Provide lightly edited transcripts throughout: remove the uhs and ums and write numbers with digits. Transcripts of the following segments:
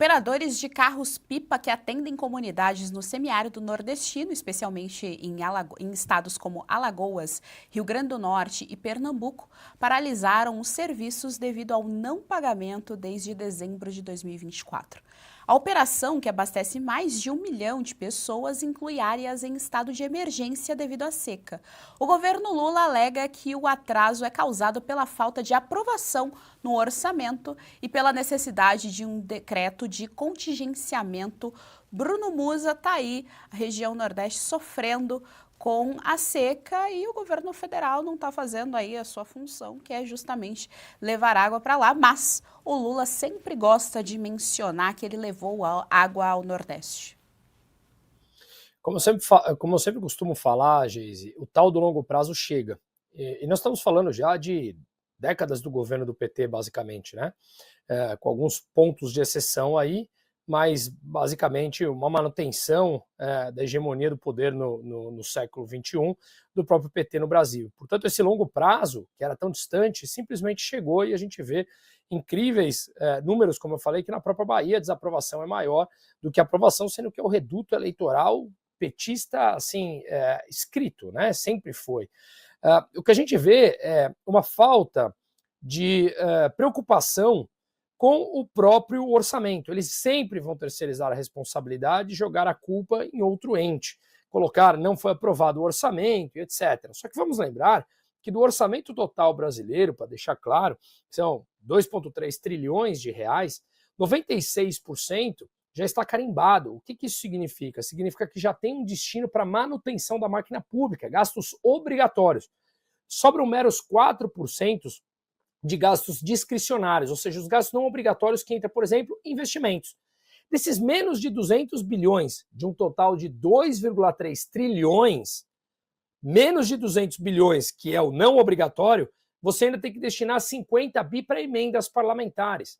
Operadores de carros-pipa que atendem comunidades no semiárido nordestino, especialmente em estados como Alagoas, Rio Grande do Norte e Pernambuco, paralisaram os serviços devido ao não pagamento desde dezembro de 2024. A operação, que abastece mais de 1 milhão de pessoas, inclui áreas em estado de emergência devido à seca. O governo Lula alega que o atraso é causado pela falta de aprovação no orçamento e pela necessidade de um decreto de contingenciamento. Bruno Musa está aí, a região Nordeste sofrendo com a seca e o governo federal não está fazendo aí a sua função, que é justamente levar água para lá, mas o Lula sempre gosta de mencionar que ele levou água ao Nordeste. Como eu sempre costumo falar, Geise, o tal do longo prazo chega. E nós estamos falando já de décadas do governo do PT, basicamente, né? Com alguns pontos de exceção aí, mas basicamente uma manutenção da hegemonia do poder no século XXI do próprio PT no Brasil. Portanto, esse longo prazo, que era tão distante, simplesmente chegou e a gente vê incríveis números, como eu falei, que na própria Bahia a desaprovação é maior do que a aprovação, sendo que é o reduto eleitoral petista, assim, escrito, né? Sempre foi. O que a gente vê é uma falta de preocupação com o próprio orçamento. Eles sempre vão terceirizar a responsabilidade e jogar a culpa em outro ente. Colocar não foi aprovado o orçamento, etc. Só que vamos lembrar que do orçamento total brasileiro, para deixar claro, são 2,3 trilhões de reais, 96% já está carimbado. O que isso significa? Significa que já tem um destino para manutenção da máquina pública, gastos obrigatórios. Sobram meros 4% de gastos discricionários, ou seja, os gastos não obrigatórios que entram, por exemplo, investimentos. Desses menos de 200 bilhões, de um total de 2,3 trilhões, menos de 200 bilhões, que é o não obrigatório, você ainda tem que destinar 50 bi para emendas parlamentares.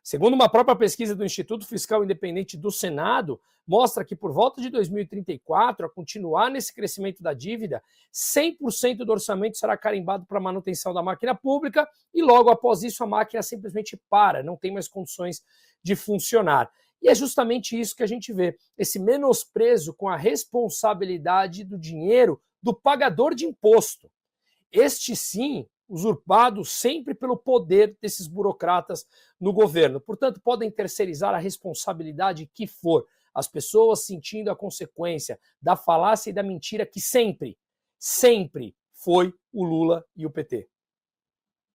Segundo uma própria pesquisa do Instituto Fiscal Independente do Senado, mostra que por volta de 2034, a continuar nesse crescimento da dívida, 100% do orçamento será carimbado para a manutenção da máquina pública e logo após isso a máquina simplesmente para, não tem mais condições de funcionar. E é justamente isso que a gente vê, esse menosprezo com a responsabilidade do dinheiro do pagador de imposto. Este sim, usurpado sempre pelo poder desses burocratas no governo. Portanto, podem terceirizar a responsabilidade que for. As pessoas sentindo a consequência da falácia e da mentira que sempre foi o Lula e o PT.